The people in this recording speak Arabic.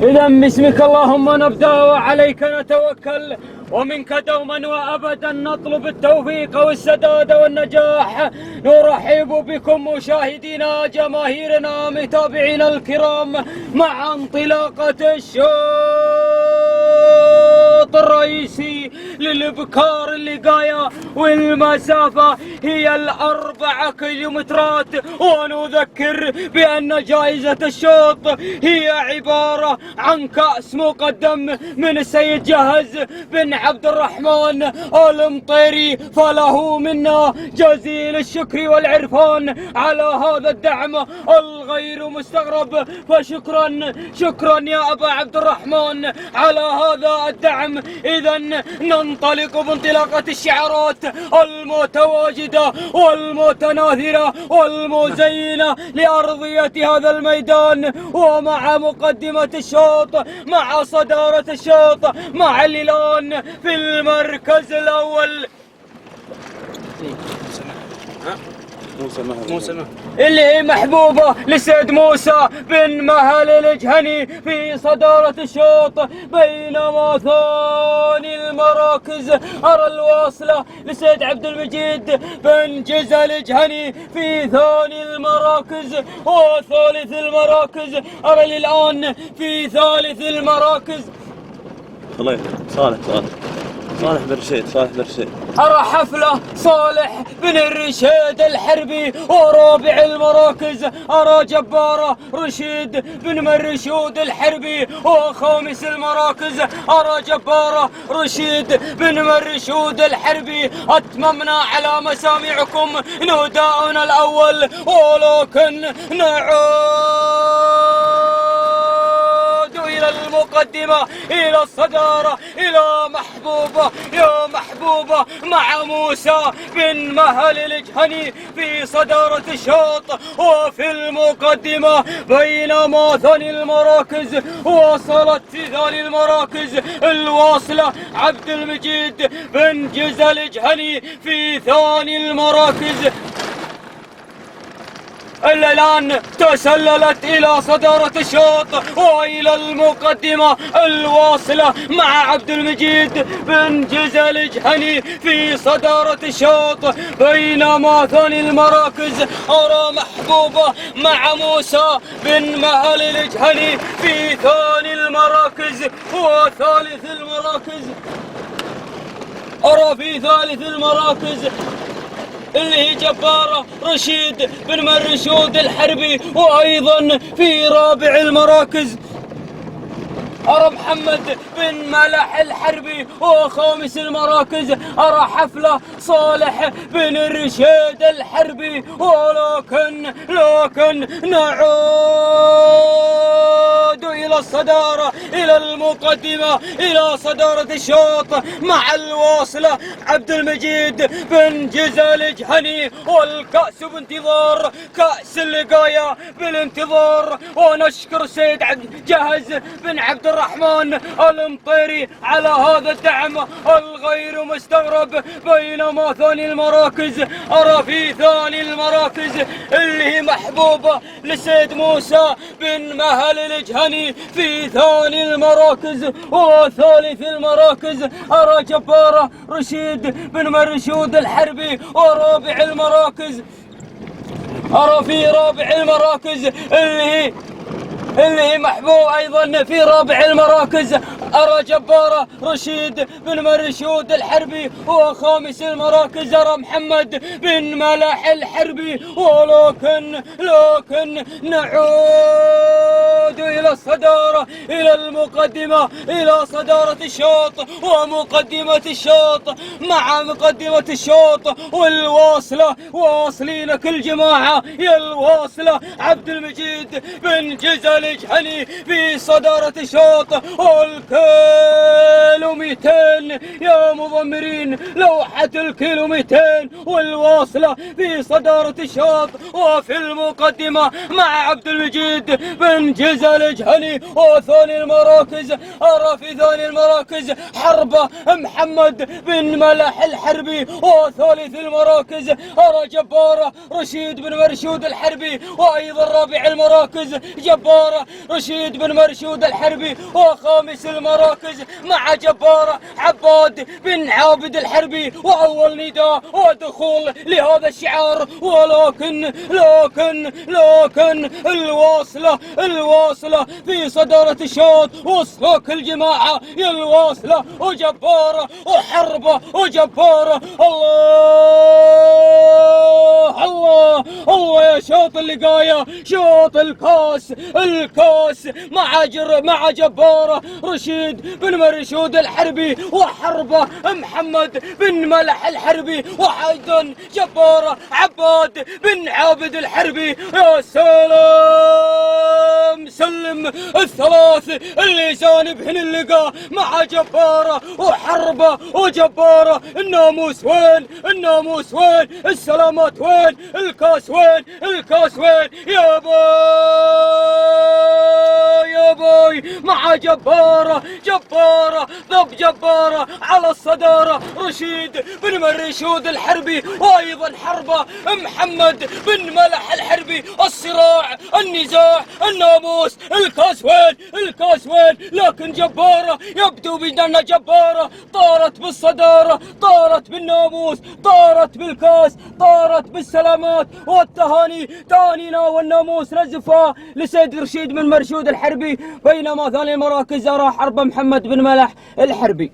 إذا باسمك اللهم نبدأ وعليك نتوكل، ومنك دوما وأبدا نطلب التوفيق والسداد والنجاح. نرحب بكم مشاهدينا جماهيرنا متابعينا الكرام مع انطلاقة الشوط الرئيسي للإبكار اللقاية، والمسافة هي 4 كيلومترات. ونذكر بأن جائزة الشوط هي عبارة عن كأس مقدم من السيد جهز بن عبد الرحمن المطيري، فله منا جزيل الشكر والعرفان على هذا الدعم الغير مستغرب. فشكرا يا أبا عبد الرحمن على هذا الدعم. إذا ننطلق بانطلاقة الشعارات المتواجدة والمتناثرة والمزينة لأرضية هذا الميدان، ومع مقدمة الشوط، مع صدارة الشوط، مع الإعلان في المركز الأول موسى اللي هي محبوبة لسيد موسى بن مهل الجهني في صدارة الشوط، بينما ثاني المراكز أرى الواصلة لسيد عبد المجيد بن جزل الجهني في ثاني المراكز. وثالث المراكز أرى الآن في ثالث المراكز الله يهديك صالح بن رشيد. أرى حفلة صالح بن الرشيد الحربي. ورابع المراكز أرى جبارة رشيد بن مرشود الحربي. وخامس المراكز أرى جبارة رشيد بن مرشود الحربي. أتممنا على مسامعكم نداءنا الأول، ولكن نعود إلى المقدمة، إلى الصدارة، إلى محبوبة يا محبوبة مع موسى بن مهل الجهني في صدارة الشوط وفي المقدمة. بينما ثاني المراكز وصلت في ثاني المراكز الواصلة عبد المجيد بن جزل الجهني في ثاني المراكز. الآن تسللت إلى صدارة الشوط وإلى المقدمة الواصلة مع عبد المجيد بن جزل الجهني في صدارة الشوط. بينما ثاني المراكز أرى محبوبة مع موسى بن مهل الجهني في ثاني المراكز. وثالث المراكز أرى في ثالث المراكز اللي هي جبارة رشيد بن مرشود الحربي. وأيضا في رابع المراكز أرى محمد بن ملح الحربي. وخامس المراكز أرى حفلة صالح بن الرشيد الحربي. لكن نعود إلى الصدارة، إلى المقدمة، إلى صدارة الشوط مع الواصلة عبد المجيد بن جزل الجهني. والكأس بانتظار، كأس اللقاية بالانتظار. ونشكر السيد جهز بن عبد الرحمن المطيري على هذا الدعم الغير مستغرب. بينما ثاني المراكز أرى في ثاني المراكز اللي هي محبوبة لسيد موسى بن مهل الجهني في ثاني المراكز. وثالث المراكز أرى جبارة رشيد بن مرشود الحربي. ورابع المراكز أرى في رابع المراكز اللي هي محبوب أيضا في رابع المراكز أرى جبارة رشيد بن مرشود الحربي. وخامس المراكز أرى محمد بن ملح الحربي. لكن نعود إلى الصدارة، إلى المقدمة، إلى صدارة الشوط ومقدمة الشوط مع مقدمة الشوط والواصلة. واصلين كل جماعة يا الواصلة عبد المجيد بن جزل الجهني في صدارة الشوط. والكيلو 200 يا مضمرين، لوحة الكيلو 200 والواصلة في صدارة الشوط وفي المقدمة مع عبد المجيد بن جزل الجهني. ثاني المراكز، أرى في ثاني المراكز حرب محمد بن ملح الحربي. وثالث المراكز أرى جبارة رشيد بن مرشود الحربي. وأيضا رابع المراكز جبارة رشيد بن مرشود الحربي. وخامس المراكز مع جبارة عباد بن عابد الحربي. وأول نداء ودخول لهذا الشعار، ولكن الواصلة في صدارة الشوط. وصلك الجماعة يا الواصلة، وجبارة وحربة وجبارة. الله يا شوط اللقاية، شوط الكاس مع جبارة رشيد بن مرشود الحربي وحربة محمد بن ملح الحربي، وأيضا جبارة عباد بن عابد الحربي. يا سلام، سلم الثلاث اللسان بهن اللقاء مع جبارة وحربة وجبارة. الناموس وين؟ الناموس وين؟ السلامات وين؟ الكاس وين؟ الكاس وين؟ يا باي مع جبارة ضب جبارة على الصدارة رشيد بن مرشود الحربي، وأيضا حربة محمد بن ملح الحربي. الصراع، النزاع، الناموس، الكاس وين؟ الكاس وين؟ لكن جبارة يبدو بأن جبارة طارت بالصدارة، طارت بالناموس، طارت بالكاس، طارت بالسلامات والتهاني. تهانينا والناموس نزفها لسيد رشيد بن مرشود الحربي، بينما ثاني المراكز أرى حرب محمد بن ملح الحربي.